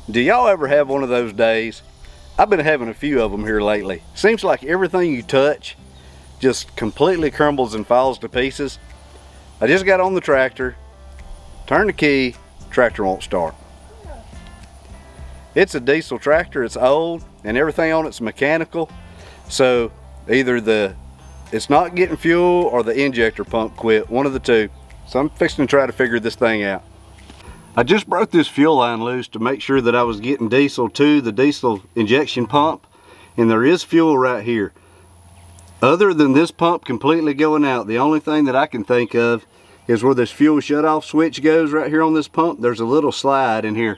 Do y'all ever have one of those days? I've been having a few of them here lately. Seems like everything you touch just completely crumbles and falls to pieces. I just got on the tractor, turned the key, tractor won't start. It's a diesel tractor, it's old, and everything on it's mechanical. So either it's not getting fuel or the injector pump quit, one of the two. So I'm fixing to try to figure this thing out. I just broke this fuel line loose to make sure that I was getting diesel to the diesel injection pump, and there is fuel right here. Other than this pump completely going out, the only thing that I can think of is where this fuel shutoff switch goes right here on this pump. There's a little slide in here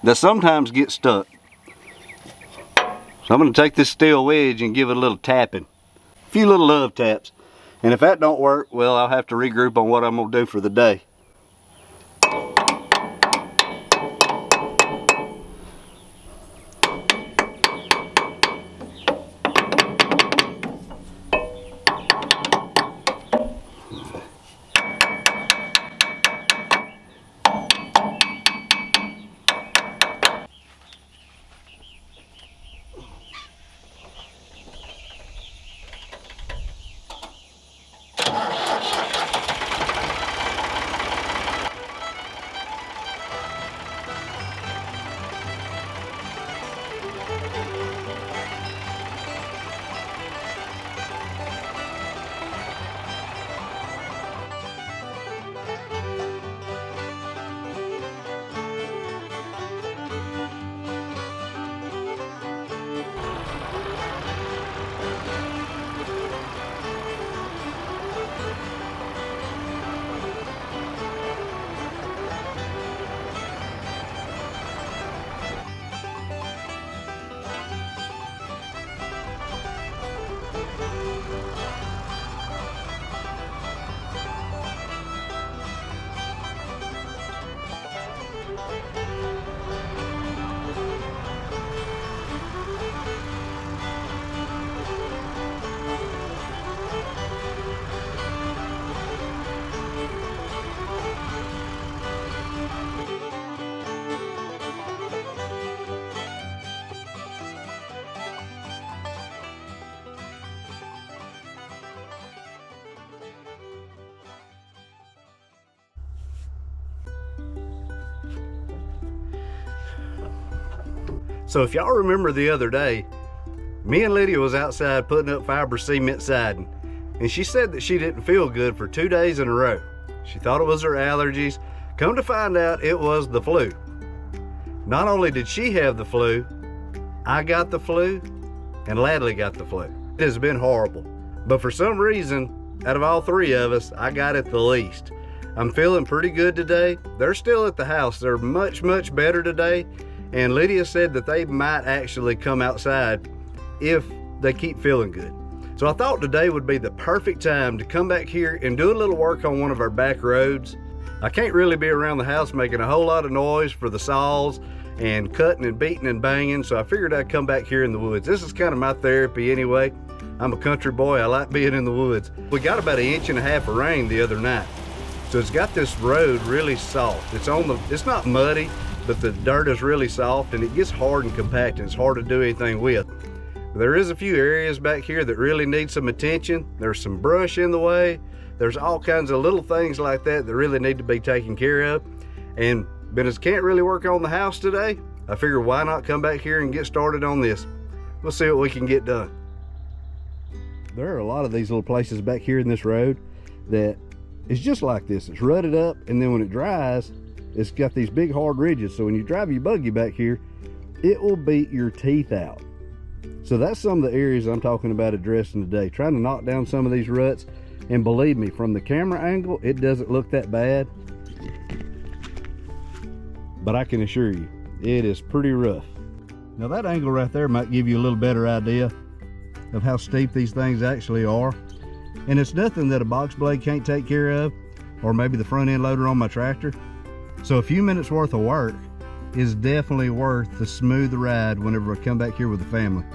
that sometimes gets stuck. So I'm going to take this steel wedge and give it a little tapping. A few little love taps. And if that don't work, well, I'll have to regroup on what I'm going to do for the day. So if y'all remember the other day, me and Lydia was outside putting up fiber cement siding, and she said that she didn't feel good for 2 days in a row. She thought it was her allergies. Come to find out, it was the flu. Not only did she have the flu, I got the flu, and Ladley got the flu. It has been horrible, but for some reason, out of all three of us, I got it the least. I'm feeling pretty good today. They're still at the house. They're much, much better today. And Lydia said that they might actually come outside if they keep feeling good. So I thought today would be the perfect time to come back here and do a little work on one of our back roads. I can't really be around the house making a whole lot of noise for the saws and cutting and beating and banging, so I figured I'd come back here in the woods. This is kind of my therapy anyway. I'm a country boy, I like being in the woods. We got about 1.5 inches of rain the other night. So it's got this road really soft. It's not muddy, but the dirt is really soft and it gets hard and compact and it's hard to do anything with. There is a few areas back here that really need some attention. There's some brush in the way. There's all kinds of little things like that that really need to be taken care of. But as can't really work on the house today, I figured why not come back here and get started on this. We'll see what we can get done. There are a lot of these little places back here in this road that it's just like this. It's rutted up, and then when it dries, it's got these big hard ridges. So when you drive your buggy back here, it will beat your teeth out. So that's some of the areas I'm talking about addressing today, trying to knock down some of these ruts. And believe me, from the camera angle, it doesn't look that bad. But I can assure you, it is pretty rough. Now that angle right there might give you a little better idea of how steep these things actually are. And it's nothing that a box blade can't take care of, or maybe the front end loader on my tractor. So a few minutes worth of work is definitely worth the smooth ride whenever I come back here with the family.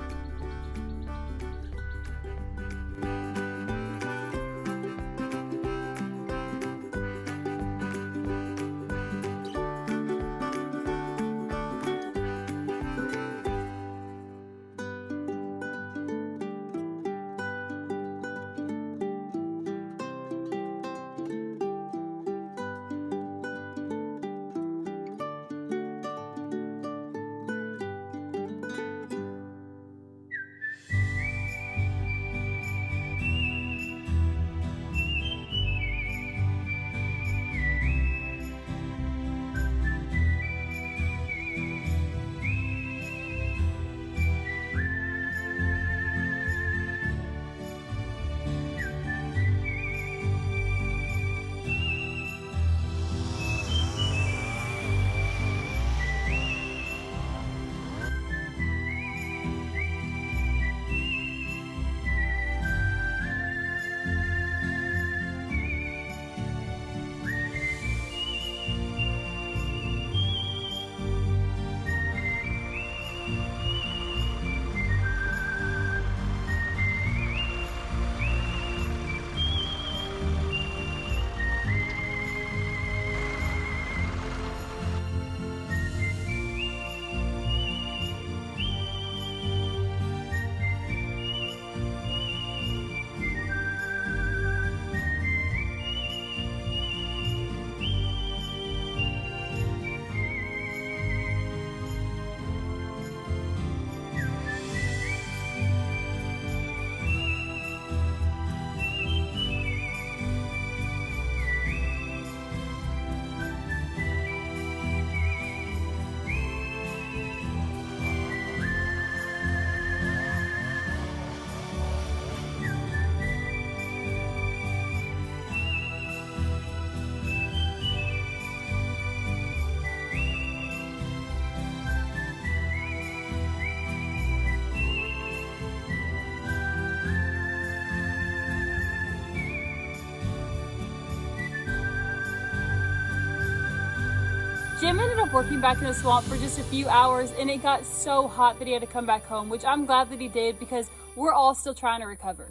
Jim ended up working back in the swamp for just a few hours, and it got so hot that he had to come back home, which I'm glad that he did because we're all still trying to recover.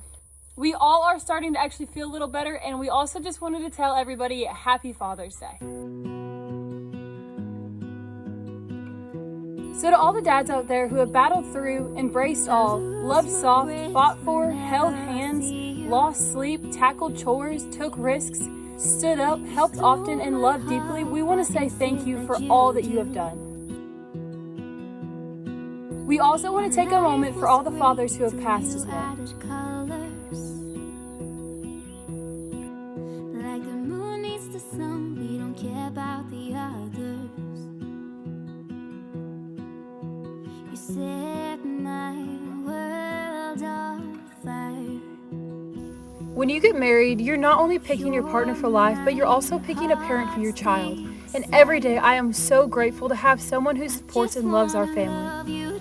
We all are starting to actually feel a little better, and we also just wanted to tell everybody Happy Father's Day. So to all the dads out there who have battled through, embraced all, loved soft, fought for, held hands, lost sleep, tackled chores, took risks, stood up, helped often, and loved deeply, we want to say thank you for all that you have done. We also want to take a moment for all the fathers who have passed as well. Like the moon needs the sun, we don't care about the others. You set my world on fire. When you get married, you're not only picking your partner for life, but you're also picking a parent for your child. And every day I am so grateful to have someone who supports and loves our family.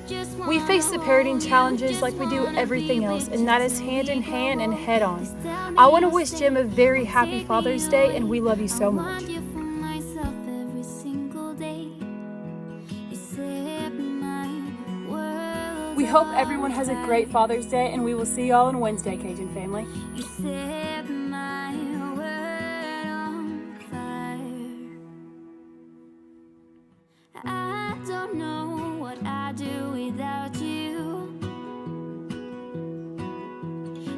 We face the parenting challenges like we do everything else, and that is hand in hand and head on. I want to wish Jim a very happy Father's Day, and we love you so much. We hope everyone has a great Father's Day, and we will see y'all on Wednesday, Cajun family. You set my world on fire. I don't know what I'd do without you.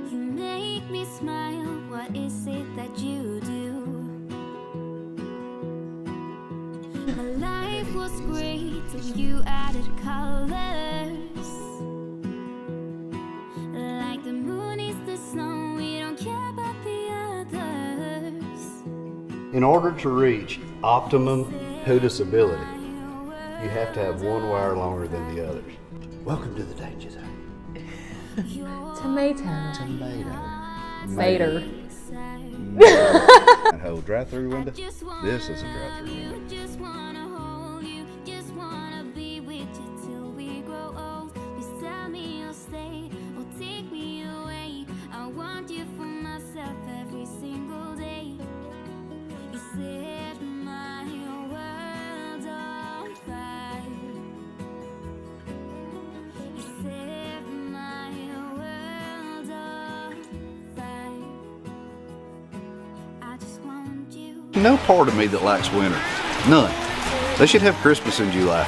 You make me smile, what is it that you do? My life was great till you added colors. Like the moon is the snow, we don't care about the others. In order to reach optimum hoodisability, you have to have one wire longer than the others. Welcome to the danger zone. Tomato. Mater. Mater. And hold drive-through window. This is a drive-through window. Just wanna hold you, just wanna be with you till we grow old. Please tell me you'll stay or take me away. I want you for myself every single day. You set my world on fire. You set my world on fire. I just want you. No part of me that likes winter. None. They should have Christmas in July.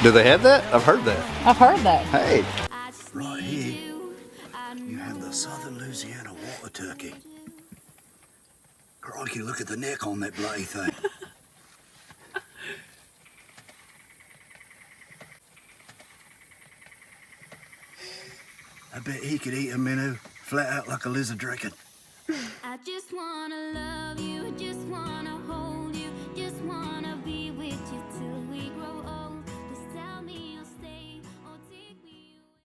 Do they have that? I've heard that. I've heard that. Hey. I just Right need here, you. I you have the Southern Louisiana water turkey. Crikey, look at the neck on that bloody thing. I bet he could eat a minnow flat out like a lizard drinking. I just wanna love you, just wanna hold you,